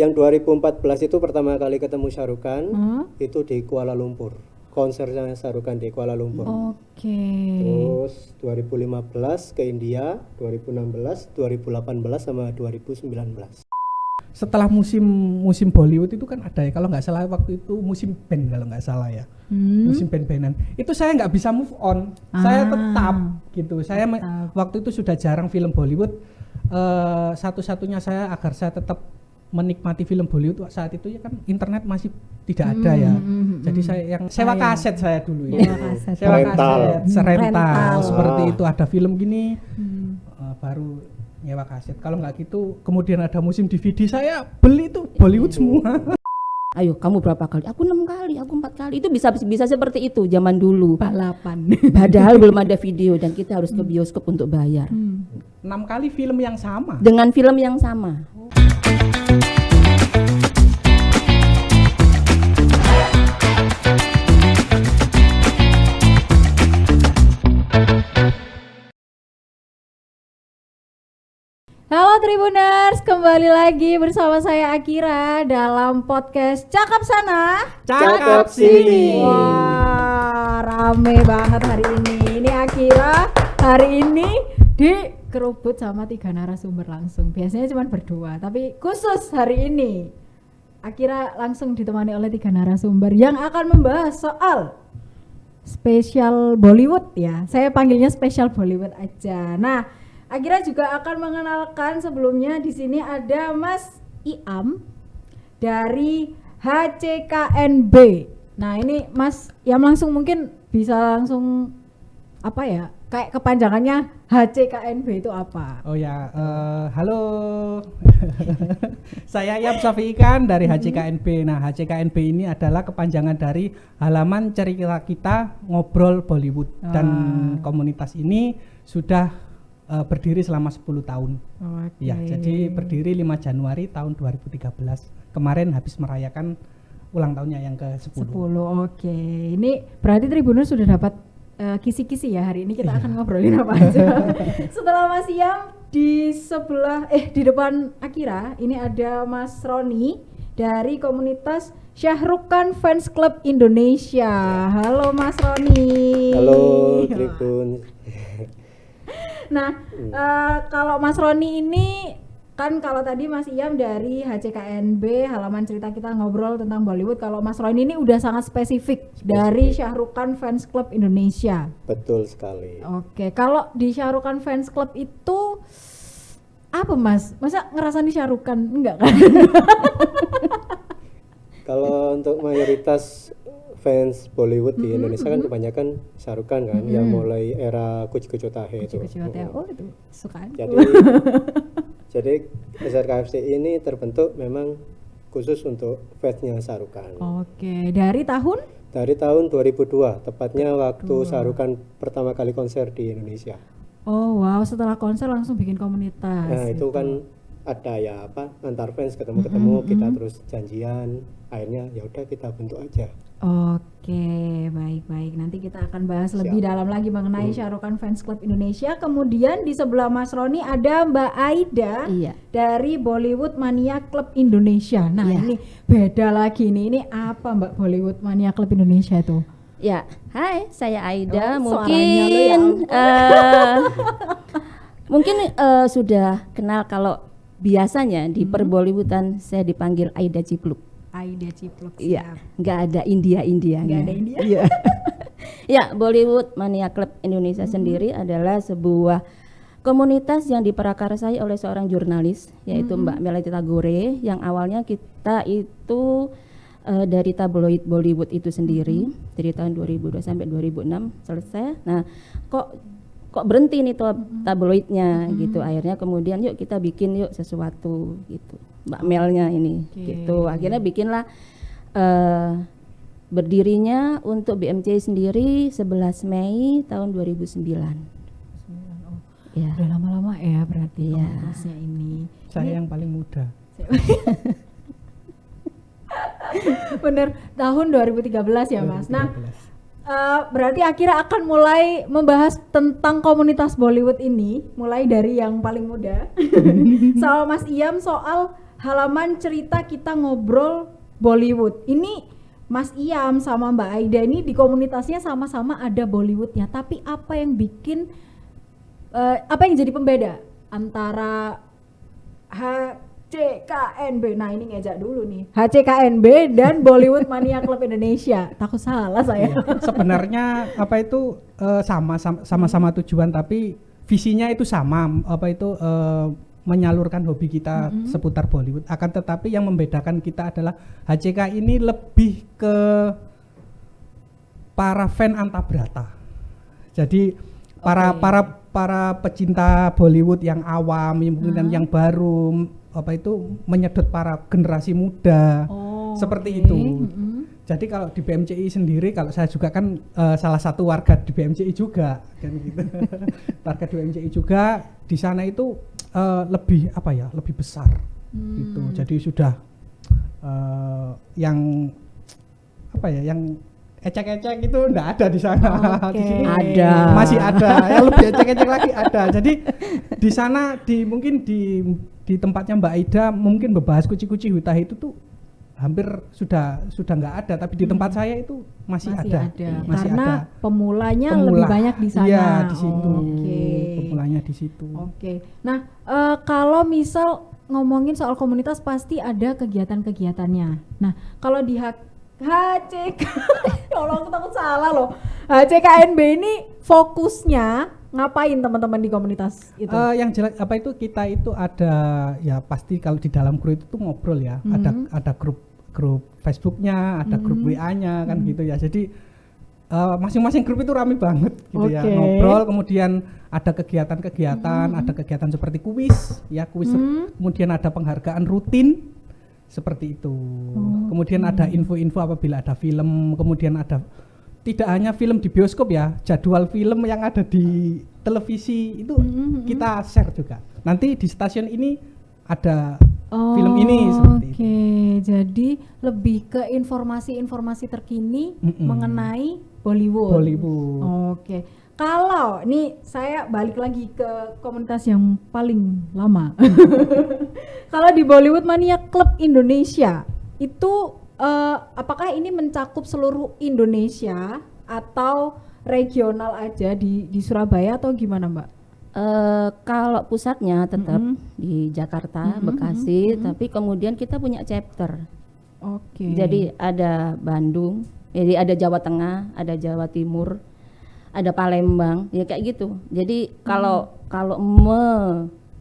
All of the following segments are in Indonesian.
Yang 2014 itu pertama kali ketemu Shah Rukh Khan, itu di Kuala Lumpur. Konsernya Shah Rukh Khan di Kuala Lumpur. Terus 2015 ke India, 2016, 2018 sama 2019. Setelah musim Bollywood itu kan ada ya, kalau nggak salah waktu itu musim band kalau nggak salah ya, musim band-bandan. Itu saya nggak bisa move on, saya tetap gitu. Saya waktu itu sudah jarang film Bollywood. Satu-satunya saya agar saya tetap menikmati film Bollywood saat itu ya kan internet masih tidak ada ya. Jadi saya yang sewa kaset saya dulu ya. Sewa kaset, rental seperti itu, ada film gini baru nyewa kaset. Kalau nggak gitu kemudian ada musim DVD saya beli itu Bollywood semua. Ayo kamu berapa kali? Aku 6 kali, aku 4 kali. Itu bisa seperti itu zaman dulu. Balapan. Padahal belum ada video dan kita harus ke bioskop untuk bayar. 6 kali film yang sama. Dengan film yang sama. Halo Tribuners, kembali lagi bersama saya Akira dalam podcast Cakap Sana, Cakap Sini. Wah, rame banget hari ini. Ini Akira hari ini dikerubut sama 3 narasumber langsung. Biasanya cuma berdua, tapi khusus hari ini Akira langsung ditemani oleh 3 narasumber yang akan membahas soal spesial Bollywood ya. Saya panggilnya spesial Bollywood aja. Nah, Akira juga akan mengenalkan sebelumnya di sini ada Mas Iam dari HCKNB. Nah, ini Mas Iam langsung mungkin bisa langsung apa ya? Kayak kepanjangannya HCKNB itu apa? Oh ya, halo. Saya Iam Safiikan dari HCKNB. Nah, HCKNB ini adalah kepanjangan dari Halaman Cerita Kita Ngobrol Bollywood. Dan komunitas ini sudah berdiri selama 10 tahun. Ya, jadi berdiri 5 Januari tahun 2013. Kemarin habis merayakan ulang tahunnya yang ke-10. 10. Oke. Ini berarti Tribuners sudah dapat kisi-kisi ya hari ini kita akan ngobrolin apa aja. Setelah Mas Iam di depan Akira, ini ada Mas Roni dari komunitas Shah Rukh Khan Fans Club Indonesia. Halo Mas Roni. Halo Tribun. Nah, kalau Mas Roni ini kan kalau tadi Mas Iam dari HCKNB Halaman Cerita Kita Ngobrol tentang Bollywood, kalau Mas Roni ini udah sangat spesifik dari Shah Rukh Khan Fans Club Indonesia. Betul sekali. Oke, kalau di Shah Rukh Khan Fans Club itu apa Mas? Masa ngerasain Shah Rukh Khan? Enggak kan? Kalau untuk mayoritas fans Bollywood di Indonesia kan kebanyakan Shah Rukh Khan kan, yang mulai era Kuch Kuch Hota Hai itu. Oh itu sukaan. Jadi SRKFC ini terbentuk memang khusus untuk fansnya Shah Rukh Khan. Oke, dari tahun? Dari tahun 2002, tepatnya waktu Shah Rukh Khan pertama kali konser di Indonesia. Oh wow, setelah konser langsung bikin komunitas. Nah itu kan ada ya antar fans ketemu kita terus janjian, akhirnya ya udah kita bentuk aja. Oke, baik. Nanti kita akan bahas lebih dalam lagi mengenai Shah Rukh Khan Fans Club Indonesia. Kemudian di sebelah Mas Roni ada Mbak Aida dari Bollywood Mania Club Indonesia. Nah ini beda lagi nih. Ini apa Mbak Bollywood Mania Club Indonesia itu? Ya, hai, saya Aida. Mungkin sudah kenal kalau biasanya di per-Bollywoodan saya dipanggil Aida Cipluk. Aida Cipluk. Iya, nggak ada India-Indianya. Nggak ada India. Iya. Ya, Bollywood Mania Club Indonesia sendiri adalah sebuah komunitas yang diprakarsai oleh seorang jurnalis, yaitu Mbak Melati Tagore, yang awalnya kita itu dari tabloid Bollywood itu sendiri, dari tahun 2002 sampai 2006 selesai. Nah, kok berhenti nih tabloidnya gitu. Akhirnya kemudian yuk kita bikin yuk sesuatu gitu. Mbak Melnya ini gitu. Akhirnya bikinlah berdirinya untuk BMC sendiri 11 Mei tahun 2009. Ya. Udah lama-lama ya berarti komunitasnya ini. Saya yang paling muda. Bener, tahun 2013 ya Mas. Nah, berarti Akira akan mulai membahas tentang komunitas Bollywood ini, mulai dari yang paling muda. Soal Mas Iam soal halaman cerita kita ngobrol Bollywood. Ini Mas Iam sama Mbak Aida ini di komunitasnya sama-sama ada Bollywoodnya, tapi apa yang bikin apa yang jadi pembeda antara HCKNB, nah ini ngejak dulu nih, HCKNB dan Bollywood Mania Club Indonesia? Takut salah saya. Sebenarnya apa itu sama-sama tujuan, tapi visinya itu sama, apa itu menyalurkan hobi kita seputar Bollywood. Akan tetapi yang membedakan kita adalah HCK ini lebih ke para fan Antabrata. Jadi para pecinta Bollywood yang awam, mungkin yang baru, apa itu menyedot para generasi muda, seperti itu. Jadi kalau di BMCI sendiri, kalau saya juga kan salah satu warga di BMCI juga, kan gitu. Warga di BMCI juga, di sana itu lebih apa ya, lebih besar, gitu. Jadi sudah yang apa ya, yang ecek-ecek itu enggak ada di sana. Di sini ada, masih ada yang lebih ecek-ecek lagi ada. Jadi di sana mungkin di tempatnya Mbak Aida mungkin membahas kuci-kuci hutah itu tuh hampir sudah nggak ada, tapi di tempat saya itu masih ada. Masih karena ada. Pemula lebih banyak di sana. Iya, di situ. Pemulanya di situ. Nah, kalau misal ngomongin soal komunitas pasti ada kegiatan-kegiatannya. Nah, kalau di HCK, kalau aku takut salah loh. HCKNB ini fokusnya ngapain teman-teman di komunitas itu? Yang jelas apa itu, kita itu ada ya, pasti kalau di dalam grup itu tuh ngobrol ya. Ada grup Facebooknya, ada grup WA-nya kan gitu ya. Jadi masing-masing grup itu ramai banget gitu ya, ngobrol. Kemudian ada kegiatan-kegiatan, ada kegiatan seperti kuis ya, kemudian ada penghargaan rutin seperti itu. Kemudian ada info-info apabila ada film, kemudian ada tidak hanya film di bioskop ya, jadwal film yang ada di televisi itu kita share juga. Nanti di stasiun ini ada film ini seperti itu. Jadi lebih ke informasi-informasi terkini mengenai Bollywood. Kalau nih saya balik lagi ke komunitas yang paling lama. Kalau di Bollywood Mania Club Indonesia itu apakah ini mencakup seluruh Indonesia atau regional aja di Surabaya atau gimana, Mbak? Kalau pusatnya tetap di Jakarta, Bekasi, tapi kemudian kita punya chapter. Jadi ada Bandung, jadi ada Jawa Tengah, ada Jawa Timur, ada Palembang, ya kayak gitu. Jadi kalau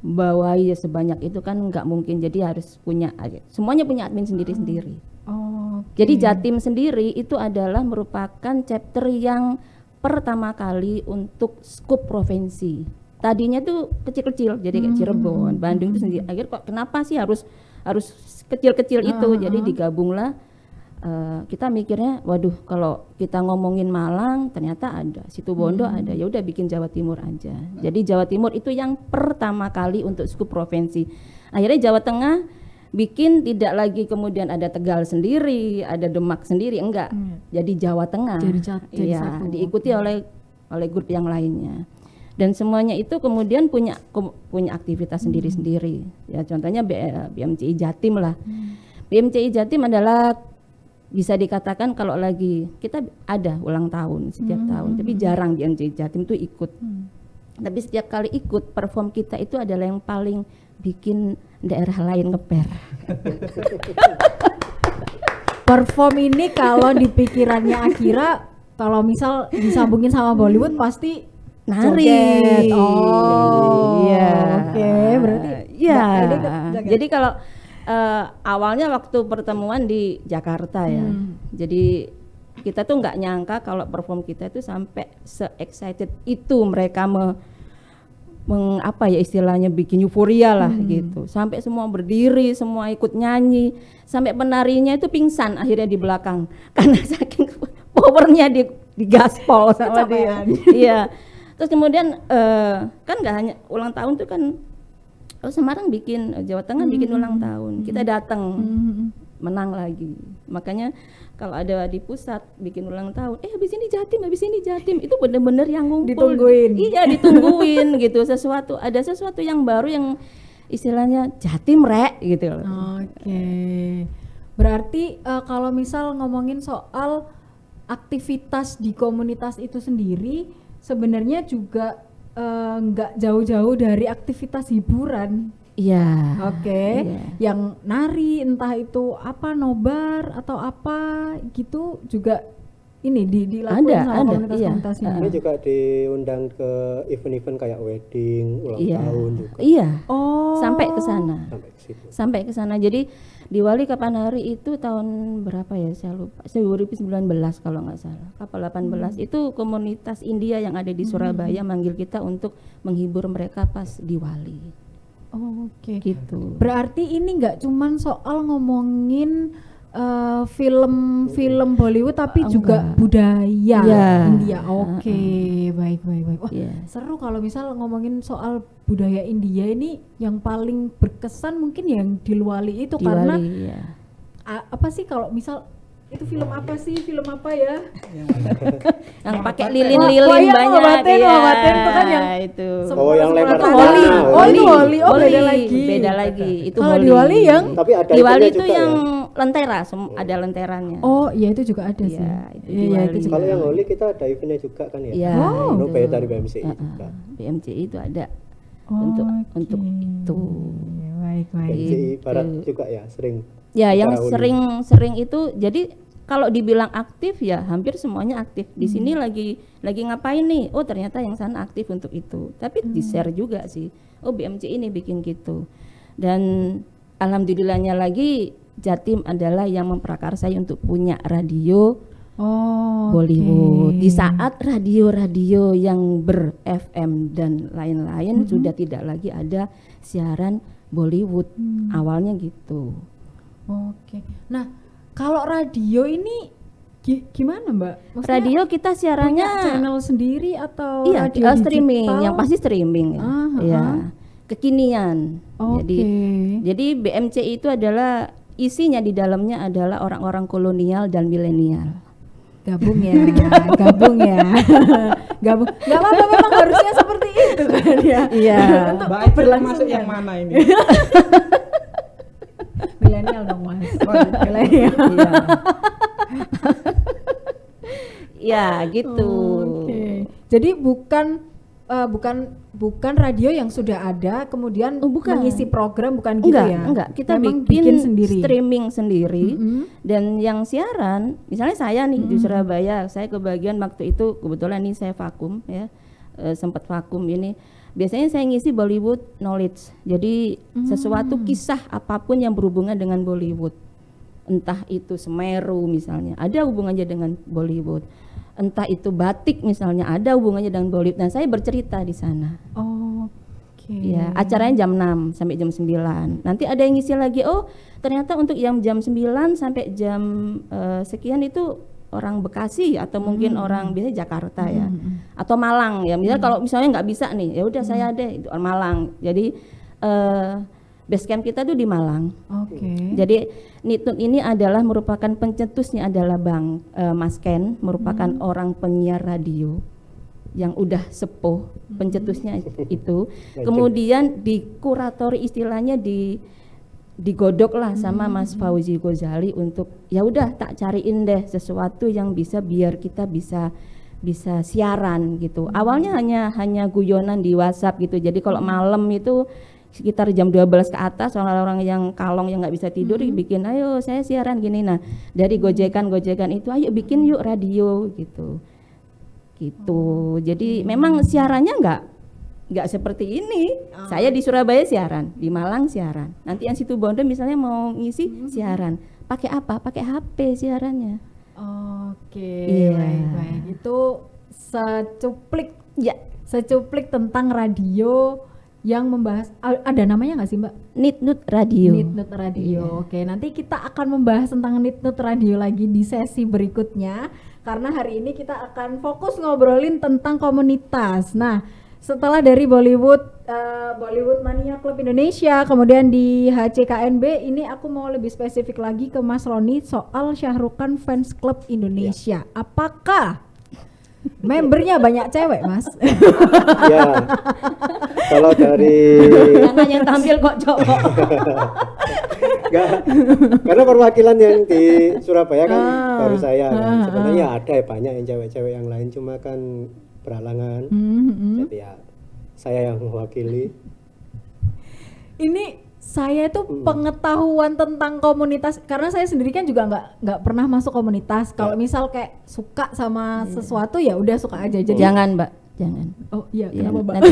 membawai sebanyak itu kan nggak mungkin. Jadi harus punya, semuanya punya admin sendiri-sendiri. Jadi Jatim sendiri itu adalah merupakan chapter yang pertama kali untuk skup provinsi. Tadinya tuh kecil-kecil, jadi kayak Cirebon, Bandung itu sendiri. Akhirnya kok kenapa sih harus kecil-kecil itu? Jadi digabunglah. Kita mikirnya, waduh kalau kita ngomongin Malang ternyata ada, Situbondo ada, ya udah bikin Jawa Timur aja. Jadi Jawa Timur itu yang pertama kali untuk skup provinsi. Akhirnya Jawa Tengah bikin tidak lagi kemudian ada Tegal sendiri, ada Demak sendiri, enggak. Jadi Jawa Tengah. Jadi satu. Diikuti oleh grup yang lainnya. Dan semuanya itu kemudian punya aktivitas sendiri-sendiri. Ya contohnya BMCI Jatim lah. BMCI Jatim adalah bisa dikatakan kalau lagi kita ada ulang tahun setiap tahun, tapi jarang BMCI Jatim itu ikut. Tapi setiap kali ikut, perform kita itu adalah yang paling bikin daerah lain ngeper. Perform ini kalau di pikirannya Akira, kalau misal disambungin sama Bollywood pasti nari. Berarti jadi kalau awalnya waktu pertemuan di Jakarta ya, jadi kita tuh nggak nyangka kalau perform kita itu sampai se-excited itu, mereka istilahnya bikin euforia lah gitu, sampai semua berdiri, semua ikut nyanyi, sampai penarinya itu pingsan akhirnya di belakang karena saking powernya di gaspol sama dia. Iya. Terus kemudian kan nggak hanya ulang tahun tuh kan, Semarang bikin, Jawa Tengah bikin ulang tahun, kita datang, menang lagi. Makanya kalau ada di pusat bikin ulang tahun, habis ini Jatim, itu bener-bener yang ngumpul. Ditungguin. Iya, ditungguin gitu, ada sesuatu yang baru istilahnya Jatim rek gitu loh. Oke. Berarti kalau misal ngomongin soal aktivitas di komunitas itu sendiri sebenarnya juga nggak jauh-jauh dari aktivitas hiburan. Iya. Oke. Yang nari entah itu apa nobar atau apa gitu juga ini dilakukan sama komunitas-komunitas ini. Ini juga diundang ke event-event kayak wedding, ulang tahun juga. Iya. Oh. Sampai ke sana. Sampai ke situ. Sampai ke sana. Jadi di Wali Kapan Hari itu tahun berapa ya? Saya lupa. 2019 kalau nggak salah. Kapal 18 itu komunitas India yang ada di Surabaya manggil kita untuk menghibur mereka pas di Wali. Oke. Gitu. Berarti ini nggak cuman soal ngomongin film Bollywood tapi juga budaya India. Oke, baik. Wah, seru kalau misal ngomongin soal budaya India ini yang paling berkesan mungkin yang di Wali itu karena apa sih kalau misal itu film apa ya? Yang pakai lilin-lilin banyak Waten itu kan yang itu. Yang lempar Wali. Itu Wali. Beda lagi. Itu kalau di Wali yang tapi ada di Wali itu juga yang lentera, ada lenterannya. Oh, iya itu juga ada sih. Iya, itu juga. Kalau yang Wali kita ada eventnya juga kan ya. Iya. Dari BMCI juga. BMCI itu ada untuk itu. Baik. BMCI Barat juga ya sering. Ya, yang sering itu jadi kalau dibilang aktif ya hampir semuanya aktif. Di sini lagi ngapain nih? Oh, ternyata yang sana aktif untuk itu. Tapi di-share juga sih. Oh, BMCI ini bikin gitu. Dan alhamdulillahnya lagi Jatim adalah yang memprakarsai untuk punya radio Bollywood. Di saat radio-radio yang ber-FM dan lain-lain sudah tidak lagi ada siaran Bollywood. Awalnya gitu. Oke. Nah, kalau radio ini gimana Mbak? Maksudnya radio kita siarannya channel sendiri atau radio streaming, digital? Yang pasti streaming ya. Kekinian. Jadi BMCI itu adalah isinya di dalamnya adalah orang-orang kolonial dan milenial. Gabung ya. Gabung. Gak apa-apa, memang harusnya seperti itu kan ya. Iya. Untuk berlangsung yang mana ini? Milenial dong Mas. Milenial. Ya gitu. Oke. Jadi bukan radio yang sudah ada kemudian mengisi program, bukan gitu ya? Enggak, kita memang bikin sendiri. Streaming sendiri. Dan yang siaran, misalnya saya nih di Surabaya, saya kebagian waktu itu kebetulan nih saya vakum ya, sempat vakum ini. Biasanya saya ngisi Bollywood knowledge. Jadi sesuatu kisah apapun yang berhubungan dengan Bollywood. Entah itu Semeru misalnya, ada hubungannya dengan Bollywood. Entah itu batik misalnya, ada hubungannya dengan Bollywood. Nah, saya bercerita di sana. Ya, acaranya jam 6 sampai jam 9. Nanti ada yang ngisi lagi, oh ternyata untuk yang jam 9 sampai jam sekian itu orang Bekasi atau mungkin orang biasanya Jakarta ya, atau Malang ya. Misalnya kalau misalnya nggak bisa nih, ya udah saya ada itu Malang. Jadi base camp kita tuh di Malang. Jadi Nitnut ini adalah merupakan pencetusnya adalah Bang Mas Ken, merupakan orang penyiar radio yang udah sepuh, pencetusnya itu. Kemudian dikuratori istilahnya digodok lah sama Mas Fauzi Ghazali untuk ya udah tak cariin deh sesuatu yang bisa biar kita bisa siaran gitu. Awalnya hanya guyonan di WhatsApp gitu. Jadi kalau malam itu sekitar jam 12 ke atas orang-orang yang kalong yang nggak bisa tidur bikin ayo saya siaran gini. Nah, dari gojekan itu ayo bikin yuk radio gitu. Jadi memang siarannya nggak seperti ini. Saya di Surabaya siaran, di Malang siaran. Nanti yang situ Bondo misalnya mau ngisi siaran. Pakai apa? Pakai HP siarannya. Baik. Itu secuplik tentang radio yang membahas, ada namanya nggak sih Mbak? Nitnut Radio. Nitnut Radio. Oke, nanti kita akan membahas tentang Nitnut Radio lagi di sesi berikutnya. Karena hari ini kita akan fokus ngobrolin tentang komunitas. Nah, setelah dari Bollywood Mania Club Indonesia, kemudian di HCKNB, ini aku mau lebih spesifik lagi ke Mas Roni soal Syahrukh Khan Fans Club Indonesia. Apakah Membernya banyak cewek, Mas. Ya, kalau dari Karena yang tampil kok cowok. enggak, karena perwakilan yang di Surabaya kan baru saya kan. Sebenarnya ada ya banyak yang cewek-cewek yang lain, cuma kan berhalangan. Jadi ya saya yang mewakili. Ini saya itu pengetahuan tentang komunitas, karena saya sendiri kan juga nggak pernah masuk komunitas. Kalau misal kayak suka sama sesuatu ya udah suka aja. Jadi Jangan, Mbak, jangan. oh iya, Ya, kenapa Mbak? nanti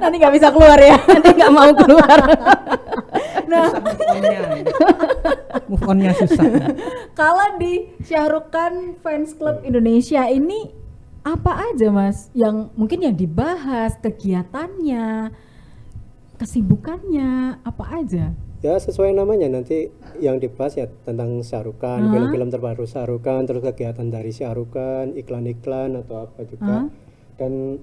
Nanti nggak bisa keluar ya. nanti nggak mau keluar. Nah, Move on-nya susah. kalau di Syahrukan Fans Club Indonesia ini apa aja, Mas? Yang mungkin yang dibahas, kegiatannya, kesibukannya, apa aja? Ya sesuai namanya, nanti yang dibahas ya tentang Syahrukan, film-film terbaru Syahrukan, terus kegiatan dari Syahrukan, iklan-iklan atau apa juga. Dan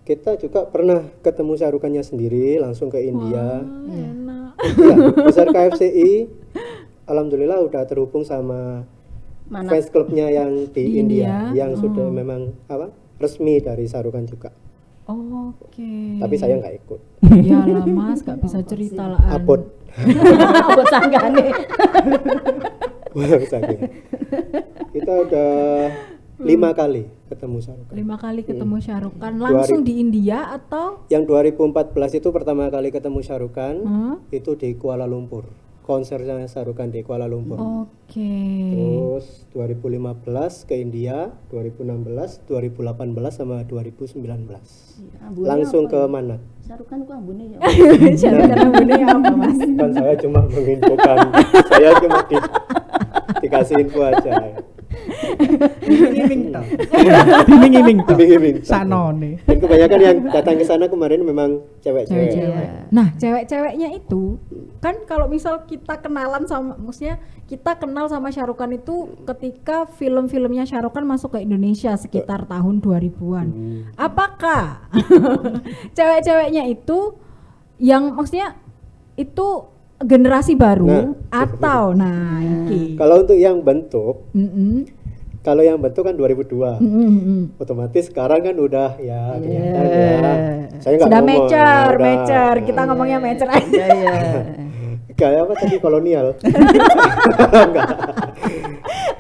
kita juga pernah ketemu Syahrukannya sendiri langsung ke India. Enak. Ya, besar KFCI, alhamdulillah udah terhubung sama Mana? fans clubnya yang di India. India, yang sudah memang apa resmi dari Syahrukan juga. Oke. Tapi saya nggak ikut. Ya lah Mas, gak bisa cerita lah. Abot. Abot sanggane. Kita udah 5 kali ketemu Syahrukan. 5 kali ketemu Syahrukan langsung di India atau? Yang 2014 itu pertama kali ketemu Syahrukan itu di Kuala Lumpur. Konsernya Syahrukan di Kuala Lumpur. Oke. Terus 2015 ke India, 2016, 2018 sama 2019. Langsung ke mana? Syahrukan ku ambune ya. Syahrukan ambune apa Mas? Kan saya cuma menginfokan. Saya cuma dikasih info aja. Iming-iming toh. Iming-iming toh. Iming-iming toh. Sanone. Dan kebanyakan yang datang ke sana kemarin memang cewek-cewek. Cewek-cewek. Nah, cewek-ceweknya itu kan kalau misal kita kenalan sama, maksudnya kita kenal sama Syahrukan itu ketika film-filmnya Syahrukan masuk ke Indonesia sekitar tahun 2000-an. Apakah cewek-ceweknya itu yang maksudnya itu generasi baru atau ini? Kalau untuk yang bentuk, kalau yang bentuk kan 2002. Otomatis sekarang kan udah ya kelihatan ya. Saya nggak Sudah ngomong, mecer. Kita ngomongnya mecer aja. kayak apa tadi kolonial. Enggak.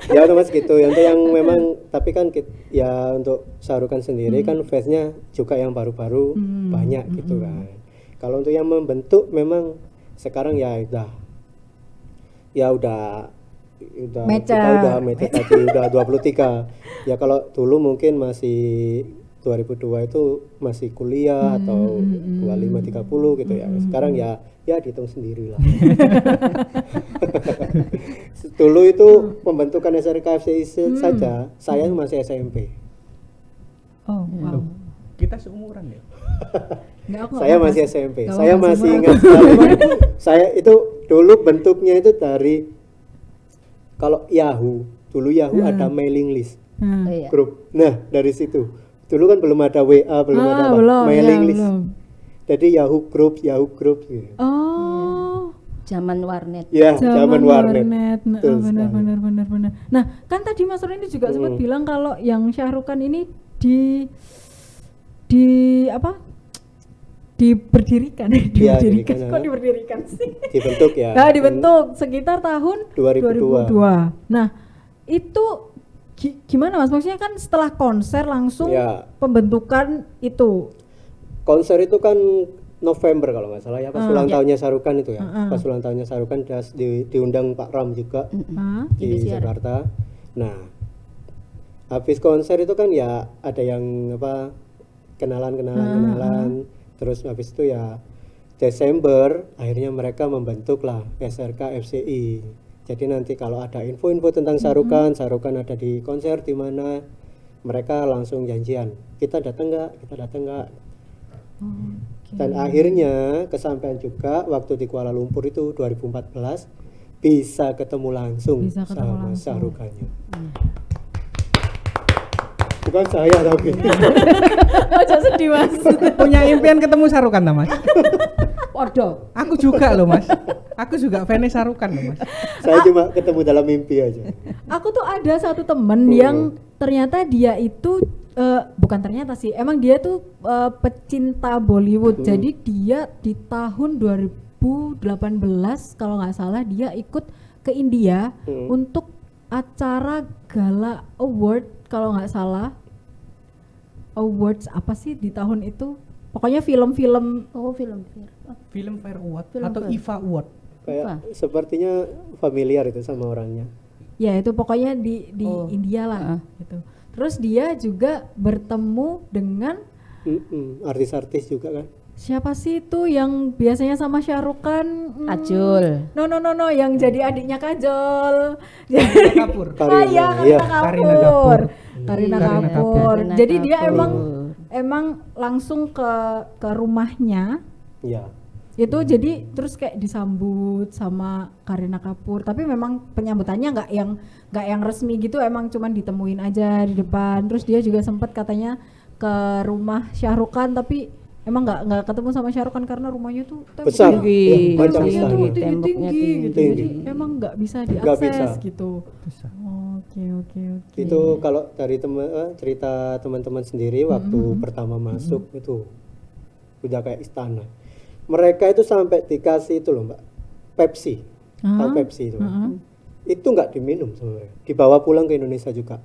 Ya otomatis gitu. Untuk yang memang tapi kan ya untuk Syahrukan sendiri kan fansnya juga yang baru-baru banyak gitu kan. Kalau untuk yang membentuk memang sekarang ya udah mecer. Kita udah mecer tadi udah 23. Ya kalau dulu mungkin masih 2002 itu masih kuliah atau 25 30 gitu ya. Sekarang ya dihitung sendiri lah. Dulu itu pembentukan SRKFCI saja saya masih SMP. Oh, wow. Kita seumuran ya. Saya masih SMP. Saya masih ingat sekali. Saya itu dulu bentuknya itu dari kalau Yahoo, dulu Yahoo ada mailing list grup. Nah, dari situ. Dulu kan belum ada WA, belum ada mailing list. Jadi Yahoo Group gitu. Oh. Zaman warnet. Ya, zaman warnet. Benar. Nah, kan tadi Mas Roni juga sempat bilang kalau yang Syahrukan ini diberdirikan kok diberdirikan sih? Dibentuk ya. Nah, dibentuk sekitar tahun 2002. Nah, itu gimana Mas? Maksudnya kan setelah konser langsung pembentukan itu. Konser itu kan November kalau nggak salah ya, pas ulang tahunnya Syahrukan itu ya. Pas ulang tahunnya Syahrukan diundang Pak Ram juga di Jakarta. Nah, habis konser itu kan ya ada yang kenalan. Terus habis itu ya Desember akhirnya mereka membentuk lah SRK FCI. Jadi nanti kalau ada info-info tentang Syahrukan ada di konser di mana, mereka langsung janjian. Kita datang nggak? Dan akhirnya kesampaian juga waktu di Kuala Lumpur itu 2014 bisa ketemu langsung sama Syahrukannya. Bukan saya tapi. Jangan sedih Mas. Punya impian ketemu Syahrukan ta Mas? Podo. Aku juga loh Mas. Aku juga fans Shah Rukh Khan loh Mas. Saya cuma ketemu dalam mimpi aja. Aku tuh ada satu temen yang ternyata dia itu bukan ternyata sih, emang dia tuh pecinta Bollywood. Jadi dia di tahun 2018 kalau nggak salah dia ikut ke India untuk acara Gala Award kalau nggak salah. Awards apa sih di tahun itu? Pokoknya film-film. Oh, film. Filmfare Award atau IFA Award. Kayak sepertinya familiar itu sama orangnya. Ya itu pokoknya di India lah gitu. Terus dia juga bertemu dengan artis-artis juga kan. siapa sih itu yang biasanya sama Shah Rukh Khan? Ajul. No, yang jadi adiknya Kajol. Karina Kapoor. Karina Kapoor. Karina Kapoor. Kapoor. Jadi dia emang langsung ke rumahnya. Iya. Itu jadi terus kayak disambut sama Karina Kapoor, tapi memang penyambutannya nggak yang resmi gitu, emang cuman ditemuin aja di depan. Terus dia juga sempat katanya ke rumah Shah Rukh Khan, tapi emang nggak ketemu sama Shah Rukh Khan karena rumahnya tuh besar, tinggi, tinggi gitu. Jadi emang nggak bisa diakses gitu. Oke. Itu kalau dari cerita teman-teman sendiri waktu pertama masuk itu udah kayak istana. Mereka itu sampai dikasih itu loh Mbak, Pepsi, tahu Pepsi itu, itu nggak diminum sebenarnya, dibawa pulang ke Indonesia juga,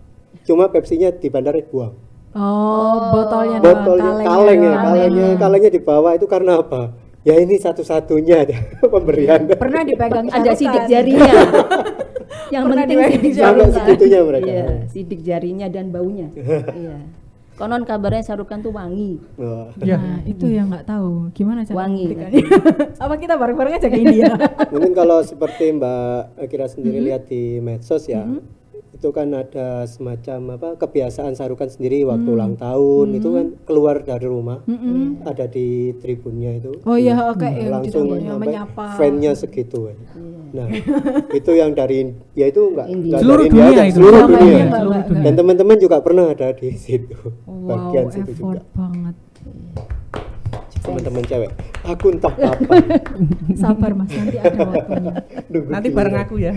cuma Pepsinya di bandara dibuang. Botolnya kalengnya dibawa itu karena apa? Ya ini satu-satunya pemberian. Pernah dipegang ada sidik jarinya. Yang penting sidik sampai segitunya mereka. Iya, sidik jarinya dan baunya. Iya. Konon kabarnya Shah Rukh Khan tuh wangi. Nah, itu yang nggak tahu gimana cara wangi. Apa kita bareng-bareng aja ke India? Mungkin kalau seperti Mbak Akira sendiri lihat di medsos ya, itu kan ada semacam kebiasaan Shah Rukh Khan sendiri waktu ulang tahun itu kan keluar dari rumah, ada di tribunnya itu. Oh iya, kayak langsung menyapa. Fan-nya segitu. Nah, itu yang dari ya itu enggak seluruh dari dunia India, itu. seluruh dunia. dunia. Dan teman-teman juga pernah ada di situ. Bagian situ juga. Banget. Teman-teman cewek, aku entah apa. Sabar Mas, nanti ada waktunya. Nanti bareng aku ya.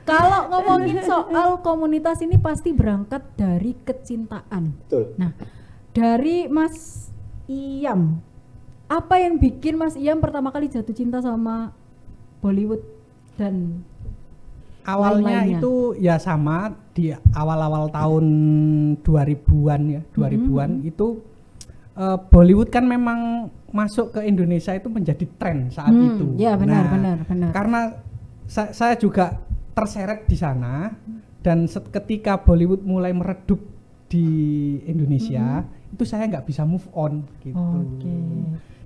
Kalau ngomongin soal komunitas ini pasti berangkat dari kecintaan. Betul. Nah, dari Mas Iyam, apa yang bikin Mas Iyam pertama kali jatuh cinta sama Bollywood dan awalnya lain-lainnya? itu ya sama di awal-awal tahun 2000-an ya, 2000-an itu Bollywood kan memang masuk ke Indonesia itu menjadi tren saat itu. Ya benar. Karena saya juga terseret di sana dan ketika Bollywood mulai meredup di Indonesia itu saya nggak bisa move on gitu.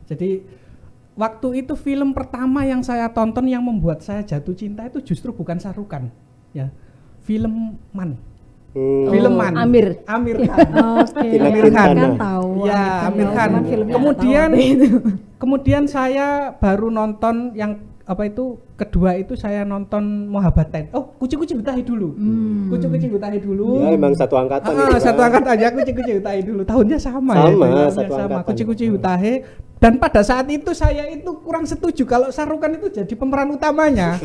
Jadi waktu itu film pertama yang saya tonton yang membuat saya jatuh cinta itu justru bukan Shah Rukh Khan ya, film Man. Film Man. Amir Khan. Amir Khan tahu. Ya, Amir Khan. Kemudian saya baru nonton yang kedua itu saya nonton Mohabbaten. Kuci-kuci Hutahi dulu. Kuci-kuci Hutahi dulu. Ya emang satu angkatan satu angkatan aja Kuci-kuci Hutahi dulu. Tahunnya sama ya. Kuci-kuci Hutahi. Dan pada saat itu saya itu kurang setuju kalau Shah Rukh Khan itu jadi pemeran utamanya.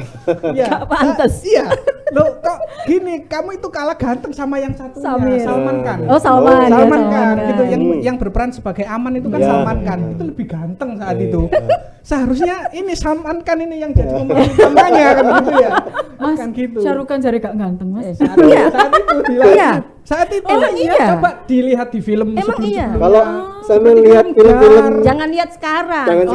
Ya, gak pantas. Iya. Loh kok gini, kamu itu kalah ganteng sama yang satunya, Salman Khan. Salman Khan gitu yang berperan sebagai Aman itu kan Salman Khan. Itu lebih ganteng saat itu. Seharusnya ini Salman Khan ini yang jadi pemeran utamanya kan gitu ya. Mas, kan gitu. Shah Rukh Khan jadi gak ganteng Mas. Saat itu Saat itu emang iya. Coba dilihat di film emang iya. Kalau saya melihat film-film jangan lihat sekarang. Yang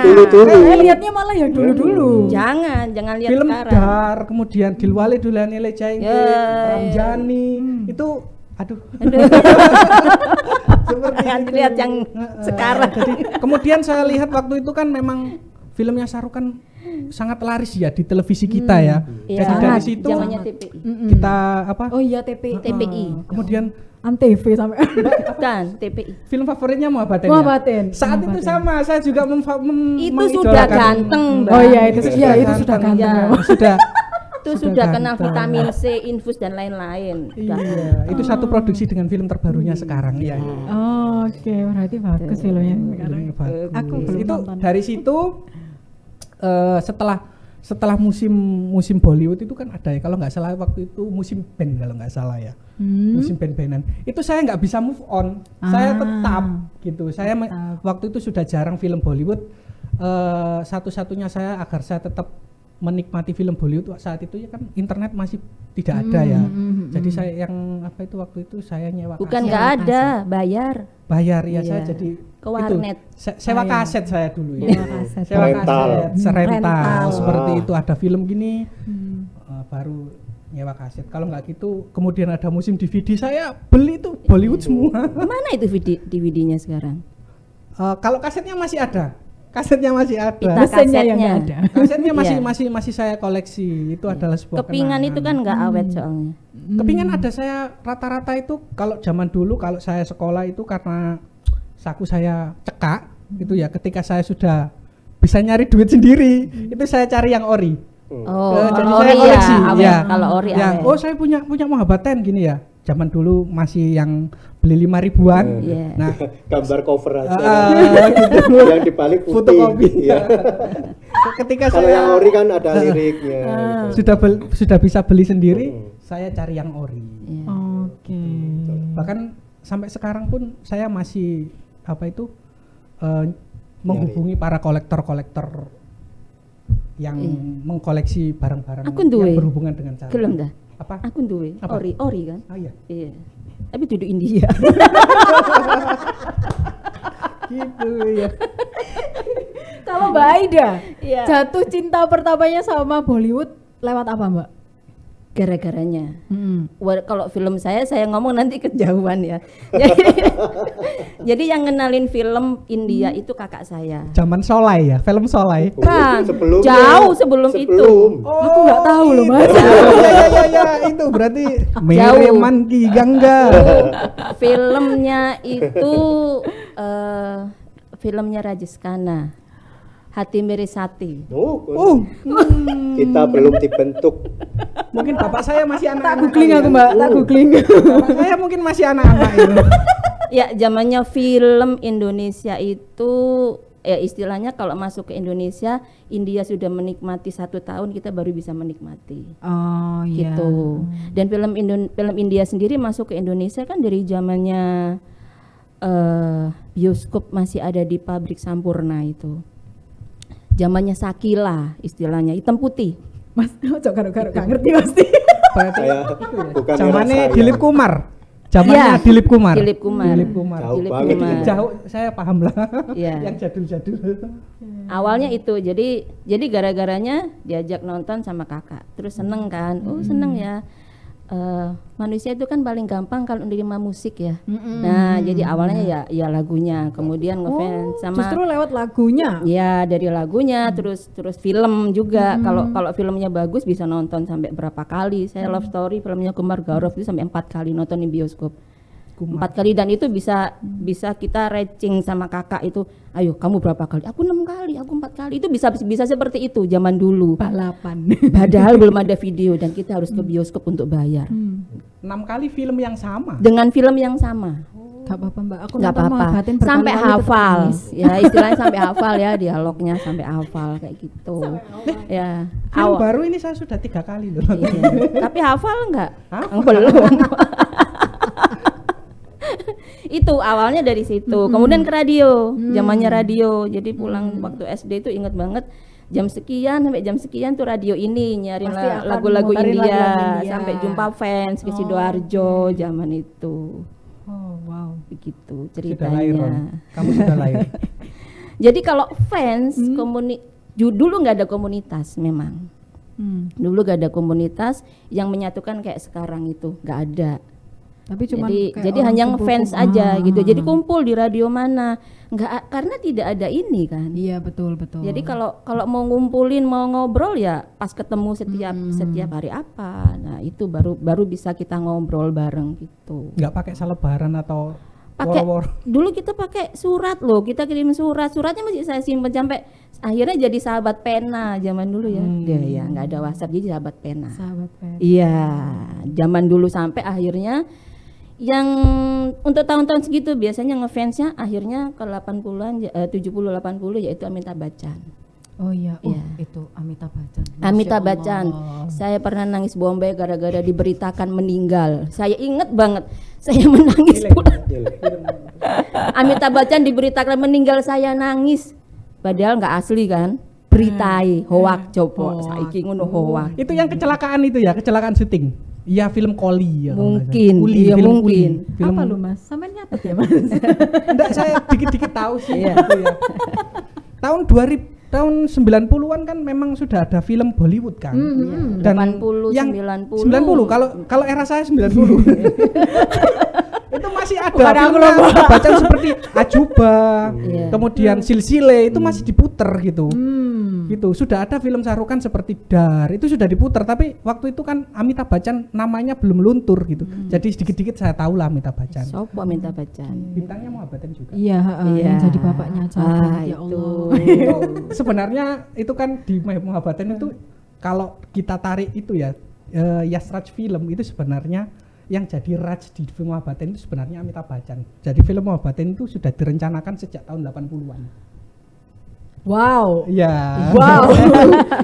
dulu-dulu. Lihatnya malah yang dulu-dulu. Jangan lihat film sekarang. Dar, kemudian Dilwale Dulhania Le Jayenge, Ramjani itu aduh. Seperti itu. Lihat yang sekarang. Jadi kemudian saya lihat waktu itu kan memang filmnya Shah Rukh Khan sangat laris ya di televisi kita ya. Jadi dari situ kita TPI. Kemudian Antv sampai dan TPI. film favoritnya Mohabbaten. Saat itu sama, saya juga itu sudah ganteng. Oh iya itu sudah ganteng. Sudah. itu sudah kena vitamin C, infus dan lain-lain. Iya, itu satu produksi dengan film terbarunya sekarang ya. Oke, berarti bagus filmnya sekarang. Aku belum itu nonton. dari situ setelah musim Bollywood itu kan ada ya, kalau nggak salah waktu itu musim band kalau nggak salah ya, musim band-bandan itu saya nggak bisa move on, saya tetap gitu, waktu itu sudah jarang film Bollywood, satu-satunya saya agar saya tetap menikmati film Bollywood saat itu ya kan internet masih tidak ada ya, jadi saya yang apa itu waktu itu saya nyewa Bukan kaset. nggak ada, bayar Ya saya Iya. jadi ke warnet. sewa kaset saya dulu ya. Sewa kaset. Sewa Rental. kaset, rental Rental. seperti itu, ada film gini baru nyewa kaset. Kalau nggak gitu kemudian ada musim DVD saya beli itu Bollywood semua. Mana itu DVD-nya sekarang? Kalau kasetnya masih ada. Kasetnya masih ada. Pita Mesinnya yang kasetnya. nggak ada. Kasetnya Iya. masih saya koleksi. Itu adalah sebuah Kepingan kenangan. itu kan nggak awet soalnya. Kepingan ada, saya rata-rata itu kalau zaman dulu kalau saya sekolah itu karena saku saya cekak gitu ya, ketika saya sudah bisa nyari duit sendiri itu saya cari yang ori. Oh, Jadi kalau saya ori ya, koleksi, awet. ya. Kalau ori Ya, awet. oh saya punya Mohabbaten gini ya. Zaman dulu masih yang beli 5 ribuan. Iya. Nah, Gambar cover aja. gitu. Yang di balik putih. Fotokopi. Iya. Ketika Kalau saya yang ori kan ada liriknya. gitu. sudah bisa beli sendiri, saya cari yang ori. Iya. Oke. Bahkan sampai sekarang pun saya masih apa itu menghubungi para kolektor-kolektor yang mengkoleksi barang-barang Aku duwe. yang berhubungan dengan cara. Gelem dah. Apa? Aku duwe Apa? ori kan. Ah iya. Iya. Tapi duduk India. Gitu ya. Kalau Mbak Aida, Iya. jatuh cinta pertamanya sama Bollywood lewat apa Mbak? Gara-garanya. Kalau film saya ngomong nanti kejauhan ya. Jadi yang ngenalin film India itu kakak saya. Zaman Solai ya, film Solai. Kan, Sebelumnya. jauh sebelum itu. Aku nggak tahu loh Mas. Ya, itu berarti Mereman Ki Gangga. Filmnya itu filmnya Rajesh Khanna, Hati Mere Sati. Kita belum dibentuk. Mungkin bapak saya masih Tak anak-anak. googling aku Mbak, tak googling. Bapak saya mungkin masih anak-anak itu. Ya, zamannya film Indonesia itu ya istilahnya kalau masuk ke Indonesia, India sudah menikmati 1 tahun, kita baru bisa menikmati. Oh iya. Gitu. Dan film India sendiri masuk ke Indonesia kan dari zamannya bioskop masih ada di pabrik Sampurna itu. Zamannya Sakila istilahnya, hitam putih. Mas, cok karo-karo gak ngerti pasti. Berarti Kayak itu ya. bukan Zamannya era saya. Dilip Kumar. Zamannya Iya, Dilip Kumar. Dilip Kumar. Dilip Kumar. Jauh Dilip banget Kumar. itu. Jauh, saya paham lah. Iya. Yang jadul-jadul. Awalnya itu, jadi gara-garanya diajak nonton sama kakak, terus seneng kan, seneng ya. Manusia itu kan paling gampang kalau menerima musik ya. Nah, jadi awalnya ya lagunya, kemudian ngefans sama Justru lewat lagunya. ya dari lagunya, terus film juga. Kalau filmnya bagus bisa nonton sampai berapa kali. Saya Love Story filmnya Kumar Gaurav itu sampai 4 kali nonton di bioskop. 4 kali, dan itu bisa kita rating sama kakak itu, ayo kamu berapa kali? Aku 6 kali, aku 4 kali. Itu bisa seperti itu zaman dulu. Balapan. Padahal belum ada video dan kita harus ke bioskop untuk bayar. 6 kali film yang sama. Dengan film yang sama. Gak apa-apa Mbak, aku Nggak nonton apa-apa. Mohabbaten Sampai berkali-kali tetap hafal. nangis. Ya, istilahnya sampai hafal ya, dialognya sampai hafal kayak gitu. Ya. Film baru ini saya sudah 3 kali loh. Iya. Tapi hafal enggak? Hafal. Belum. Itu awalnya dari situ. Kemudian ke radio, zamannya radio. Jadi pulang waktu SD itu inget banget, jam sekian sampai jam sekian tuh radio ini nyarin Pasti akan lagu-lagu muterin India, lagu-lagu India. sampai jumpa fans ke Sidoarjo zaman itu. Oh wow. Begitu Sudah lahir, Ron. ceritanya. Kamu sudah lahir. Jadi kalau fans dulu nggak ada komunitas memang. Dulu gak ada komunitas yang menyatukan kayak sekarang itu, nggak ada. Tapi cuma Jadi hanya ngefans aja gitu. Jadi kumpul di radio mana, nggak, karena tidak ada ini kan. Iya betul. Jadi kalau mau ngumpulin, mau ngobrol ya pas ketemu setiap hari apa. Nah itu baru bisa kita ngobrol bareng gitu. Nggak pakai selebaran atau Pakai wor-wor. dulu kita pakai surat loh, kita kirim suratnya masih saya simpan akhirnya jadi sahabat pena zaman dulu ya. Ya nggak ada WhatsApp, jadi sahabat pena. Sahabat pena. Iya, zaman dulu sampai akhirnya yang untuk tahun-tahun segitu biasanya ngefansnya akhirnya ke 80-an 70-80 yaitu Amitabh Bachchan. Oh iya, Iya. itu Amitabh Bachchan. Amitabh Masya Bachchan. Allah. Saya pernah nangis Bombay gara-gara diberitakan meninggal. Saya ingat banget. Saya menangis pula. Amitabh Bachchan diberitakan meninggal, saya nangis. Padahal nggak asli kan? Beritai hoak coba. Saiki ngono hoak. Itu yang kecelakaan itu ya, kecelakaan syuting. Iya, film Koli ya. kalau nggak Mungkin, salah. Uli, iya film mungkin. Uli. Film Apa lu Mas? Sampai nyatet ya Mas? Enggak, saya dikit-dikit tahu sih. Iya. Gitu ya. Tahun 90-an kan memang sudah ada film Bollywood kan. Dan 80, yang 90. 90 kalau era saya 90. Itu masih ada Bukan aku filmnya loh, bacaan seperti Ajuba, Iya. kemudian Silsile itu masih diputer gitu. Hmm. Gitu. Sudah ada film Shahrukan seperti Dar, itu sudah diputer, tapi waktu itu kan Amitabh Bachchan namanya belum luntur gitu. Jadi sedikit-sedikit saya tahu lah Amitabh Bachchan. Sopo Amitabh Bachchan. Bintangnya Muhabbaten juga. Iya, Iya. yang jadi bapaknya Chandra, ya itu. Allah. Sebenarnya itu kan di Muhabbaten itu kalau kita tarik itu ya Yasraj film itu sebenarnya yang jadi Raj di film Muhabbaten itu sebenarnya Amitabh Bachchan. Jadi film Muhabbaten itu sudah direncanakan sejak tahun 80-an. Wow. Iya. Wow.